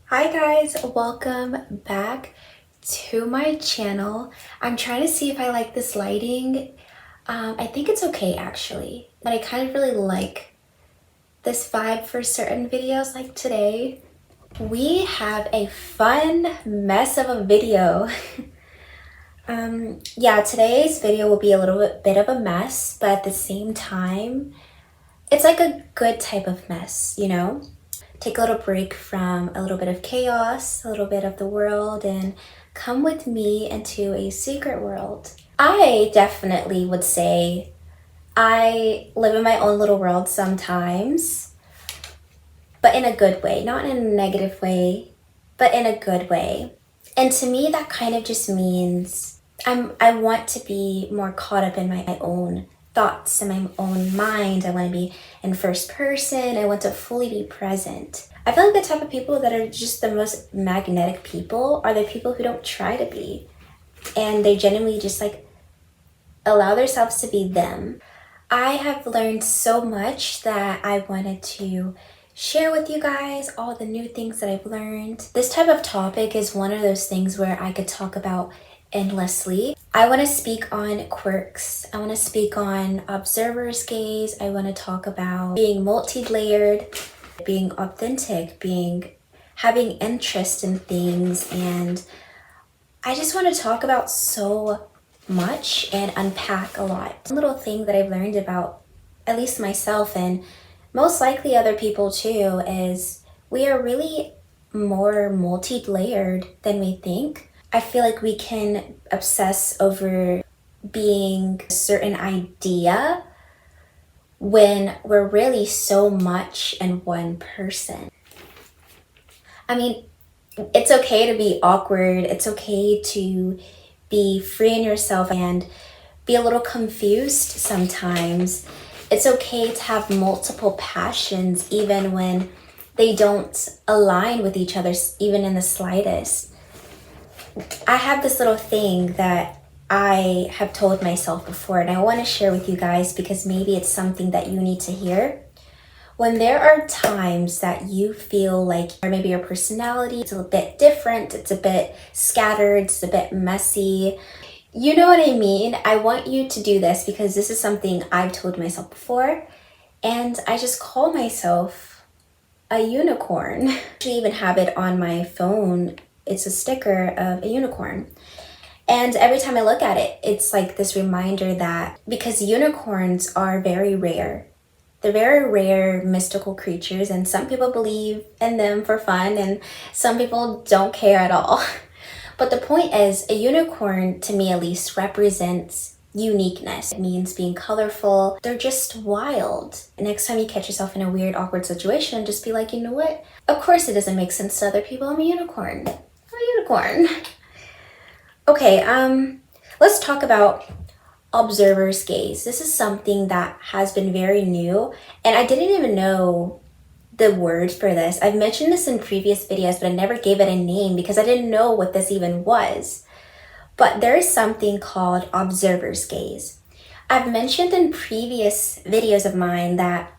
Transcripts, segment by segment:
Hi guys, welcome back to my channel. I'm trying to see if I like this lighting. I think it's okay actually, but I kind of really like this vibe for certain videos like today. We have a fun mess of a video. Yeah, today's video will be a little bit of a mess, but at the same time, it's like a good type of mess, you know? Take a little break from a little bit of chaos, a little bit of the world, and come with me into a secret world. I definitely would say I live in my own little world sometimes, but in a good way, not in a negative way, but in a good way. And to me, that kind of just means I want to be more caught up in my own thoughts and my own mind. I want to be in first person. I want to fully be present. I feel like the type of people that are just the most magnetic people are the people who don't try to be. And they genuinely just like allow themselves to be them. I have learned so much that I wanted to share with you guys all the new things that I've learned. This type of topic is one of those things where I could talk about endlessly. I want to speak on quirks. I want to speak on observer's gaze. I want to talk about being multi-layered, being authentic, having interest in things, and I just want to talk about so much and unpack a lot. One little thing that I've learned about at least myself and most likely other people too is we are really more multi-layered than we think. I feel like we can obsess over being a certain idea when we're really so much in one person. I mean, it's okay to be awkward. It's okay to be free in yourself and be a little confused sometimes. It's okay to have multiple passions even when they don't align with each other, even in the slightest. I have this little thing that I have told myself before, and I want to share with you guys because maybe it's something that you need to hear. When there are times that you feel like, or maybe your personality is a bit different, it's a bit scattered, it's a bit messy, you know what I mean? I want you to do this because this is something I've told myself before, and I just call myself a unicorn. I actually even have it on my phone. It's a sticker of a unicorn. And every time I look at it, it's like this reminder that because unicorns are very rare, they're very rare mystical creatures, and some people believe in them for fun and some people don't care at all. But the point is, a unicorn, to me at least, represents uniqueness. It means being colorful. They're just wild. Next time you catch yourself in a weird, awkward situation, just be like, you know what? Of course it doesn't make sense to other people. I'm a unicorn. I'm a unicorn. Okay, let's talk about observer's gaze. This is something that has been very new, and I didn't even know the word for this. I've mentioned this in previous videos, but I never gave it a name because I didn't know what this even was. But there is something called observer's gaze. I've mentioned in previous videos of mine that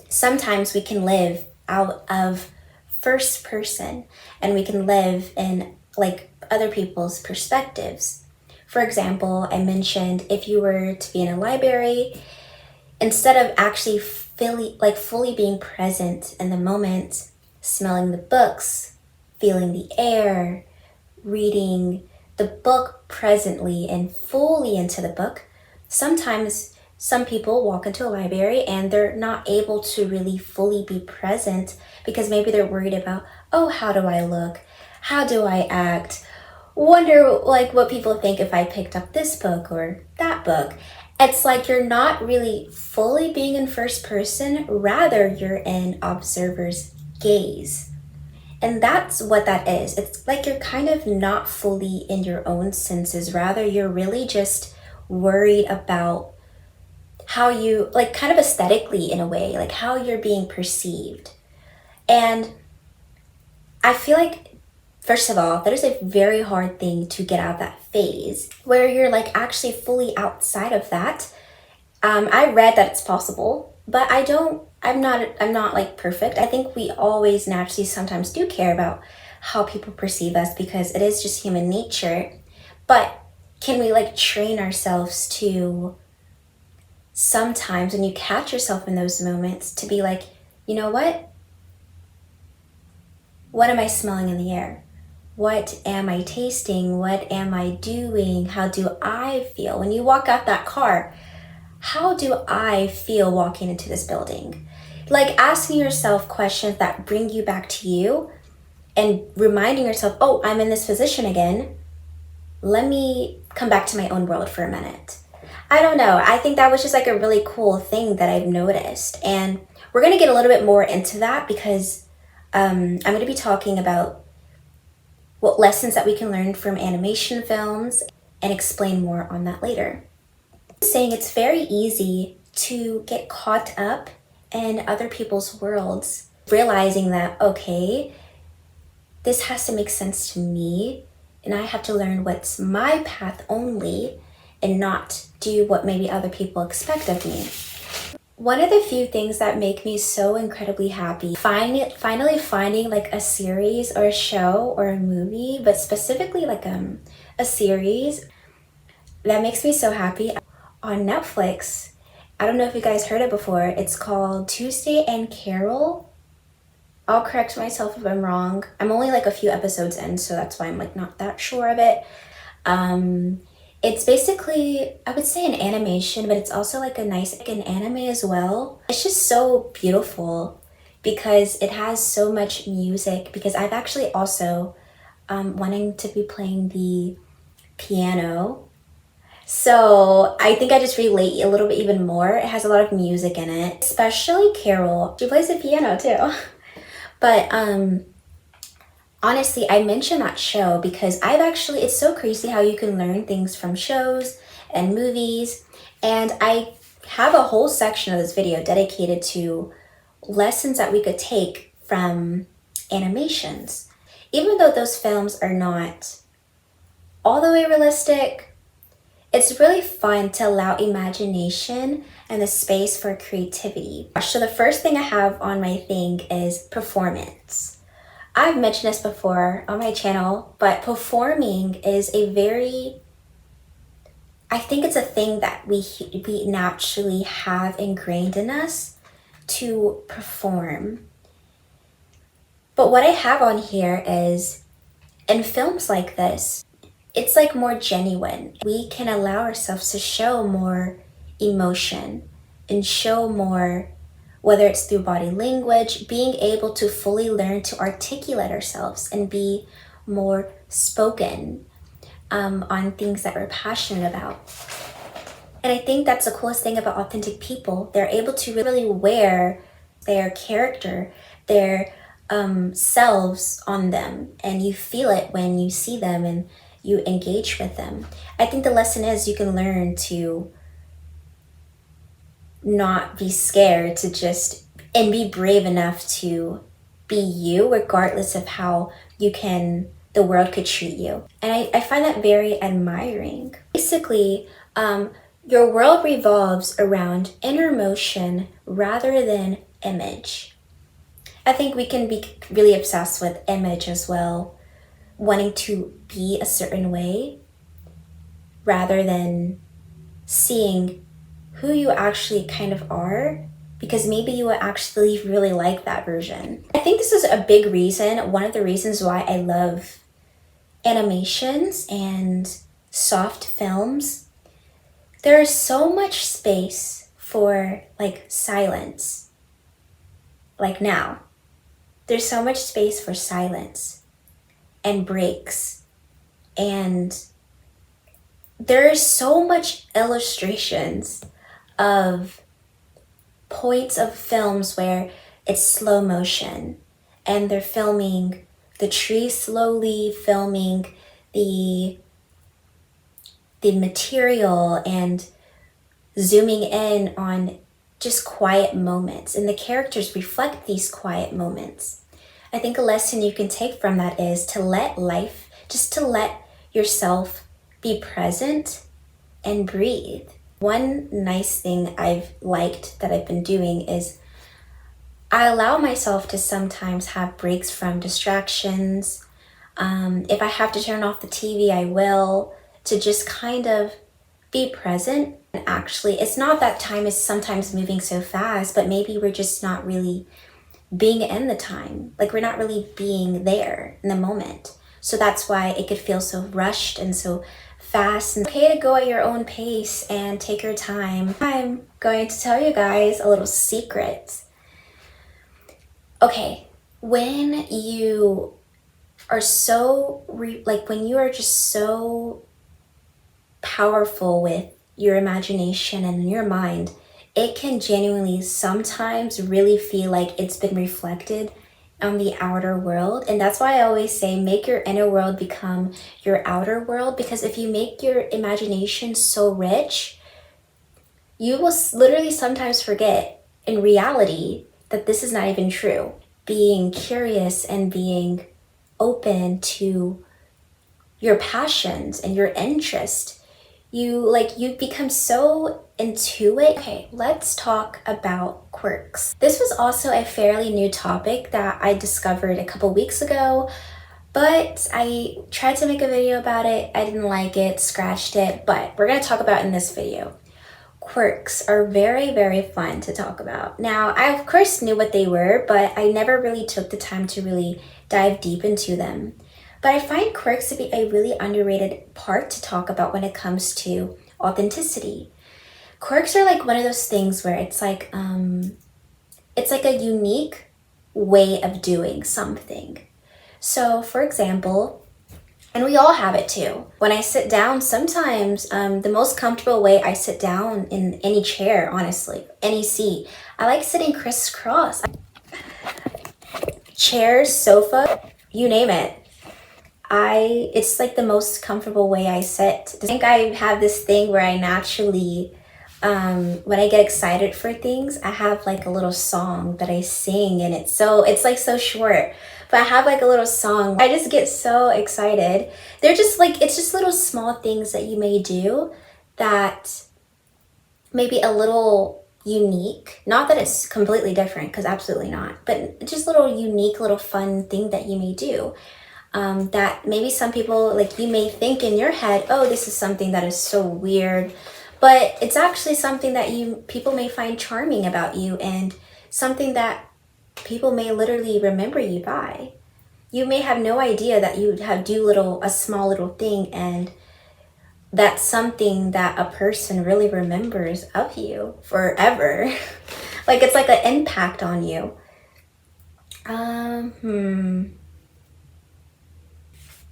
sometimes we can live out of first person and we can live in like other people's perspectives. For example, I mentioned if you were to be in a library, instead of actually fully being present in the moment, smelling the books, feeling the air, reading the book presently and fully into the book, sometimes some people walk into a library and they're not able to really fully be present because maybe they're worried about, oh, how do I look? How do I act? Wonder like what people think if I picked up this book or that book. It's like you're not really fully being in first person, rather you're in observer's gaze. And that's what that is. It's like you're kind of not fully in your own senses, rather you're really just worried about how you, like kind of aesthetically in a way, like how you're being perceived. And I feel like first of all, that is a very hard thing to get out of that phase where you're like actually fully outside of that. I read that it's possible. But I'm not like perfect. I think we always naturally sometimes do care about how people perceive us because it is just human nature. But can we like train ourselves to sometimes when you catch yourself in those moments to be like, you know what? What am I smelling in the air? What am I tasting? What am I doing? How do I feel? When you walk out that car, how do I feel walking into this building? Like asking yourself questions that bring you back to you and reminding yourself, oh, I'm in this position again. Let me come back to my own world for a minute. I don't know. I think that was just like a really cool thing that I've noticed. And we're going to get a little bit more into that because I'm going to be talking about what lessons that we can learn from animation films and explain more on that later. Saying it's very easy to get caught up in other people's worlds, realizing that, okay, this has to make sense to me, and I have to learn what's my path only and not do what maybe other people expect of me. One of the few things that make me so incredibly happy, finally finding like a series or a show or a movie, but specifically like a series that makes me so happy on Netflix. I don't know if you guys heard it before. It's called Tuesday and Carol. I'll correct myself if I'm wrong. I'm only like a few episodes in, so that's why I'm like not that sure of it. It's basically, I would say an animation, but it's also like a nice like an anime as well. It's just so beautiful because it has so much music, because I've actually also wanting to be playing the piano. So I think I just relate a little bit even more. It has a lot of music in it, especially Carol. She plays the piano too. But honestly, I mentioned that show because it's so crazy how you can learn things from shows and movies. And I have a whole section of this video dedicated to lessons that we could take from animations. Even though those films are not all the way realistic, it's really fun to allow imagination and the space for creativity. So the first thing I have on my thing is performance. I've mentioned this before on my channel, but performing is I think it's a thing that we naturally have ingrained in us to perform. But what I have on here is, in films like this, it's like more genuine. We can allow ourselves to show more emotion and show more, whether it's through body language, being able to fully learn to articulate ourselves and be more spoken on things that we're passionate about. And I think that's the coolest thing about authentic people. They're able to really wear their character, their selves on them, and you feel it when you see them and you engage with them. I think the lesson is you can learn to not be scared to just and be brave enough to be you regardless of how the world could treat you. And I find that very admiring. Basically, your world revolves around inner motion rather than image. I think we can be really obsessed with image as well, wanting to be a certain way rather than seeing who you actually kind of are, because maybe you would actually really like that version. I think this is a big reason, one of the reasons why I love animations and soft films. There is so much space for like silence. Like now, there's so much space for silence and breaks, and there's so much illustrations of points of films where it's slow motion and they're filming the trees slowly, filming the material and zooming in on just quiet moments, and the characters reflect these quiet moments. I think a lesson you can take from that is to let yourself be present and breathe. One nice thing I've liked that I've been doing is I allow myself to sometimes have breaks from distractions. If I have to turn off the TV, I will, to just kind of be present. And actually, it's not that time is sometimes moving so fast, but maybe we're just not really being in the time. Like, we're not really being there in the moment. So that's why it could feel so rushed and so fast. And it's okay to go at your own pace and take your time. I'm going to tell you guys a little secret. Okay, when you are so, when you are just so powerful with your imagination and your mind, it can genuinely sometimes really feel like it's been reflected on the outer world. And that's why I always say make your inner world become your outer world, because if you make your imagination so rich, you will literally sometimes forget in reality that this is not even true. Being curious and being open to your passions and your interest, you become so into it. Okay, let's talk about quirks. This was also a fairly new topic that I discovered a couple weeks ago, but I tried to make a video about it. I didn't like it, scratched it, but we're gonna talk about it in this video. Quirks are very, very fun to talk about. Now, I of course knew what they were, but I never really took the time to really dive deep into them. But I find quirks to be a really underrated part to talk about when it comes to authenticity. Quirks are like one of those things where it's like a unique way of doing something. So, for example, and we all have it too. When I sit down, sometimes the most comfortable way I sit down in any chair, honestly, any seat, I like sitting crisscross. Chairs, sofa, you name it. It's like the most comfortable way I sit. I think I have this thing where I naturally, when I get excited for things, I have like a little song that I sing, and it's like so short, but I have like a little song. I just get so excited. They're just like, it's just little small things that you may do that may be a little unique. Not that it's completely different, because absolutely not, but just little unique, little fun thing that you may do. That maybe some people, like, you may think in your head, oh, this is something that is so weird, but it's actually something that people may find charming about you, and something that people may literally remember you by. You may have no idea that you do a small little thing, and that's something that a person really remembers of you forever. Like, it's like an impact on you.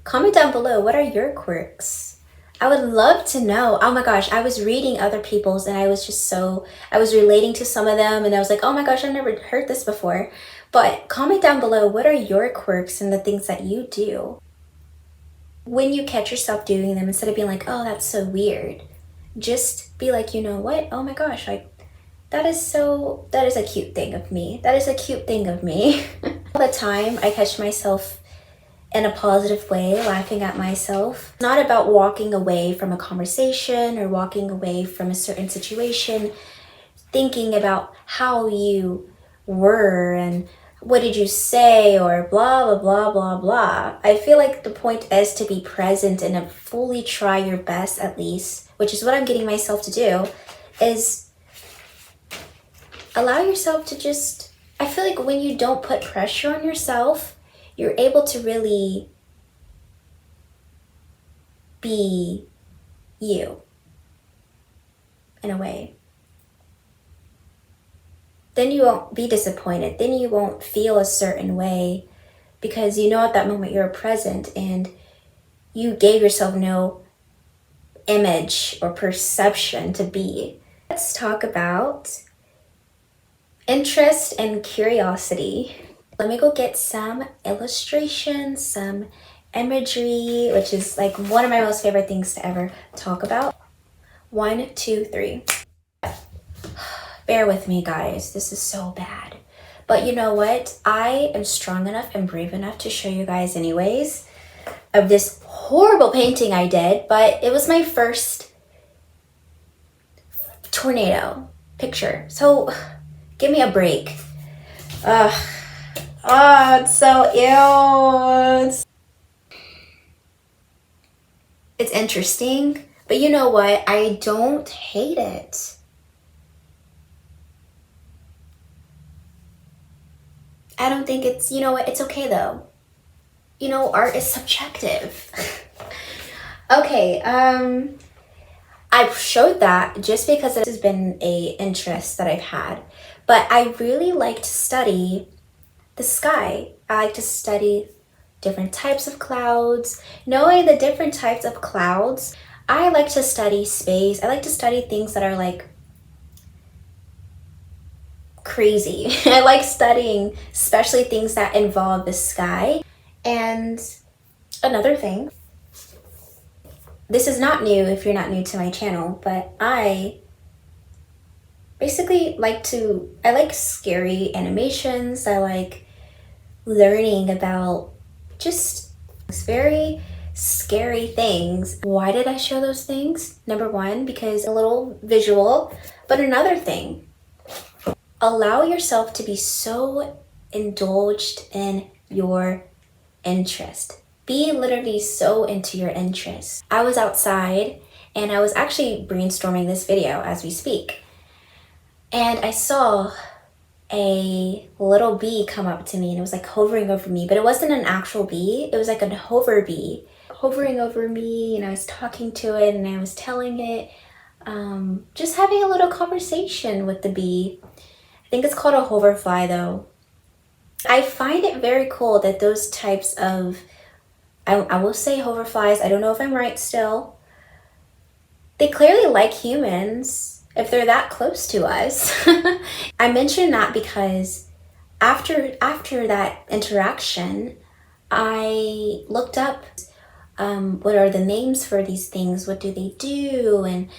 Comment down below, what are your quirks? I would love to know. Oh my gosh, I was reading other people's, and I was relating to some of them, and I was like, oh my gosh, I've never heard this before. But comment down below, what are your quirks and the things that you do? When you catch yourself doing them, instead of being like, oh, that's so weird, just be like, you know what? Oh my gosh, like, that is a cute thing of me. That is a cute thing of me. All the time, I catch myself in a positive way, laughing at myself. It's not about walking away from a conversation or walking away from a certain situation, thinking about how you were and what did you say or blah, blah, blah, blah, blah. I feel like the point is to be present and to fully try your best, at least, which is what I'm getting myself to do, is allow yourself to just, I feel like when you don't put pressure on yourself, you're able to really be you, in a way. Then you won't be disappointed. Then you won't feel a certain way, because you know at that moment you're present and you gave yourself no image or perception to be. Let's talk about interest and curiosity. Let me go get some illustrations, some imagery, which is like one of my most favorite things to ever talk about. 1, 2, 3. Bear with me, guys. This is so bad. But you know what? I am strong enough and brave enough to show you guys anyways of this horrible painting I did, but it was my first tornado picture. So give me a break. Ugh. Oh, it's so ew. It's interesting, but you know what? I don't hate it. I don't think it's, you know what? It's okay though. You know, art is subjective. Okay, I've showed that just because it has been a interest that I've had, but I really like to study the sky. I like to study different types of clouds. Knowing the different types of clouds, I like to study space. I like to study things that are like crazy. I like studying especially things that involve the sky. And another thing, this is not new if you're not new to my channel, but I basically I like scary animations. I like learning about just very scary things. Why did I show those things? Number one, because a little visual, but another thing, allow yourself to be so indulged in your interest. Be literally so into your interest. I was outside and I was actually brainstorming this video as we speak. And I saw a little bee come up to me and it was like hovering over me, but it wasn't an actual bee. It was like a hover bee hovering over me, and I was talking to it and I was telling it, just having a little conversation with the bee. I think it's called a hoverfly though. I find it very cool that those types of, I will say hoverflies, I don't know if I'm right still, they clearly like humans if they're that close to us. I mention that because after that interaction, I looked up what are the names for these things, what do they do, and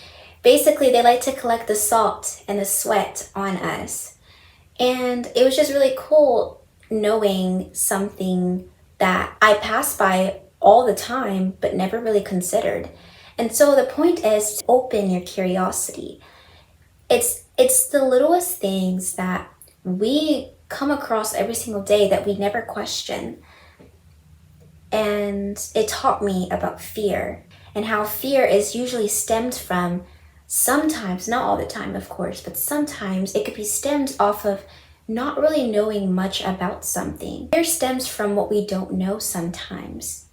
basically they like to collect the salt and the sweat on us. And it was just really cool knowing something that I pass by all the time but never really considered. And so the point is to open your curiosity. It's the littlest things that we come across every single day that we never question. And it taught me about fear and how fear is usually stemmed from, sometimes, not all the time of course, but sometimes it could be stemmed off of not really knowing much about something. Fear stems from what we don't know sometimes.